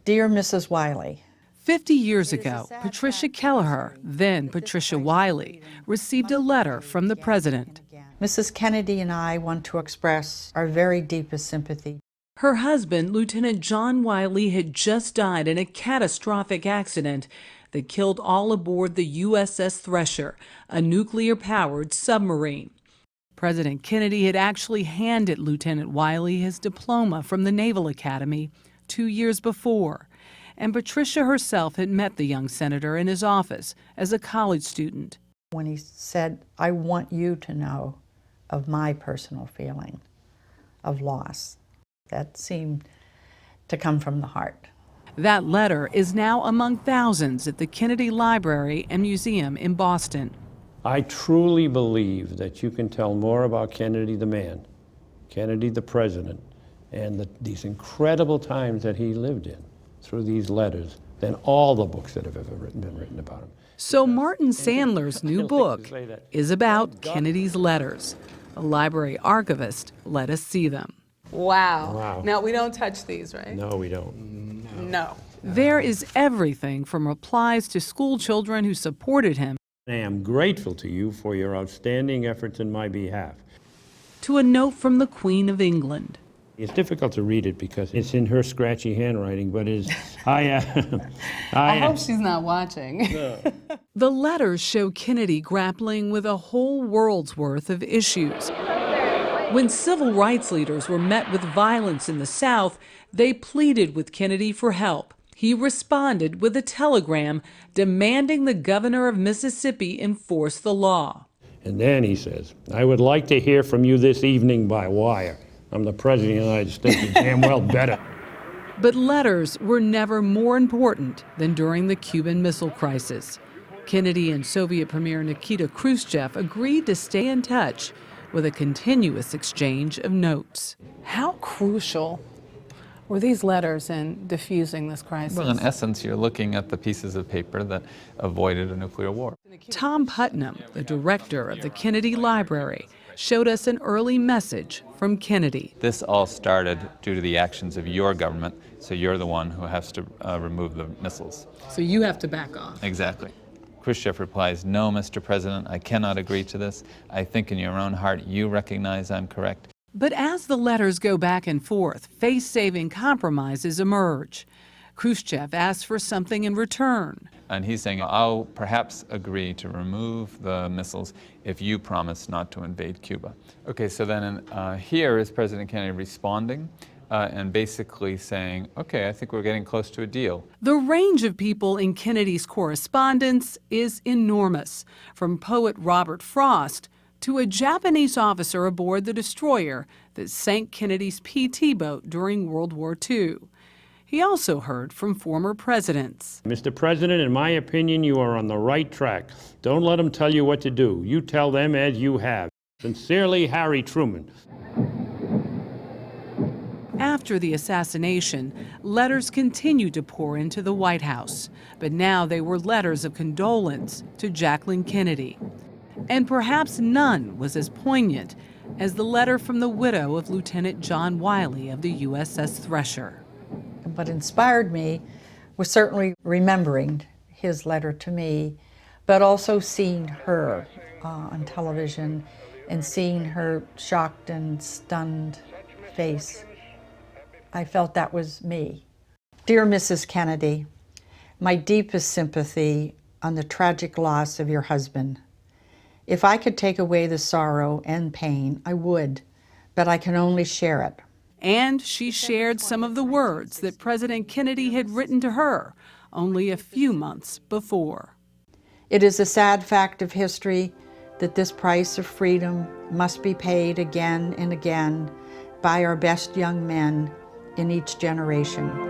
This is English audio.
Dear Mrs. Wiley, 50 years ago, Patricia Kelleher, then Patricia Wiley, received a letter from the president. Mrs. Kennedy and I want to express our very deepest sympathy. Her husband, Lieutenant John Wiley, had just died in a catastrophic accident that killed all aboard the USS Thresher, a nuclear-powered submarine. President Kennedy had actually handed Lieutenant Wiley his diploma from the Naval Academy 2 years before, and Patricia herself had met the young senator in his office as a college student. When he said, I want you to know of my personal feeling of loss, that seemed to come from the heart. That letter is now among thousands at the Kennedy Library and Museum in Boston. I truly believe that you can tell more about Kennedy the man, Kennedy the president, and these incredible times that he lived in through these letters than all the books that have ever been written about him. So Martin Sandler's new book is about Kennedy's letters. A library archivist let us see them. Wow. Now, we don't touch these, right? No, we don't. No. There is everything from replies to school children who supported him I am grateful to you for your outstanding efforts in my behalf. to a note from the Queen of England. It's difficult to read it because it's in her scratchy handwriting, but it's, I hope she's not watching. The letters show Kennedy grappling with a whole world's worth of issues. When civil rights leaders were met with violence in the South, they pleaded with Kennedy for help. He responded with a telegram demanding the governor of Mississippi enforce the law. And then he says, I would like to hear from you this evening by wire. I'm the President of the United States, you damn well better. But letters were never more important than during the Cuban Missile Crisis. Kennedy and Soviet Premier Nikita Khrushchev agreed to stay in touch with a continuous exchange of notes. How crucial were these letters in diffusing this crisis? Well, in essence, you're looking at the pieces of paper that avoided a nuclear war. Tom Putnam, the director of the Kennedy Library, showed us an early message from Kennedy. This all started due to the actions of your government, so you're the one who has to remove the missiles. So you have to back off. Exactly. Khrushchev replies, no, Mr. President, I cannot agree to this. I think in your own heart you recognize I'm correct. But as the letters go back and forth, face-saving compromises emerge. Khrushchev asks for something in return. And he's saying, I'll perhaps agree to remove the missiles if you promise not to invade Cuba. Okay, so then here is President Kennedy responding and basically saying, okay, I think we're getting close to a deal. The range of people in Kennedy's correspondence is enormous, from poet Robert Frost to a Japanese officer aboard the destroyer that sank Kennedy's PT boat during World War II. He also heard from former presidents. Mr. President, in my opinion, you are on the right track. Don't let them tell you what to do. You tell them as you have. Sincerely, Harry Truman. After the assassination, letters continued to pour into the White House, but now they were letters of condolence to Jacqueline Kennedy. And perhaps none was as poignant as the letter from the widow of Lieutenant John Wiley of the USS Thresher. What inspired me was certainly remembering his letter to me, but also seeing her on television and seeing her shocked and stunned face. I felt that was me. Dear Mrs. Kennedy, my deepest sympathy on the tragic loss of your husband. If I could take away the sorrow and pain, I would, but I can only share it. And she shared some of the words that President Kennedy had written to her only a few months before. It is a sad fact of history that this price of freedom must be paid again and again by our best young men in each generation.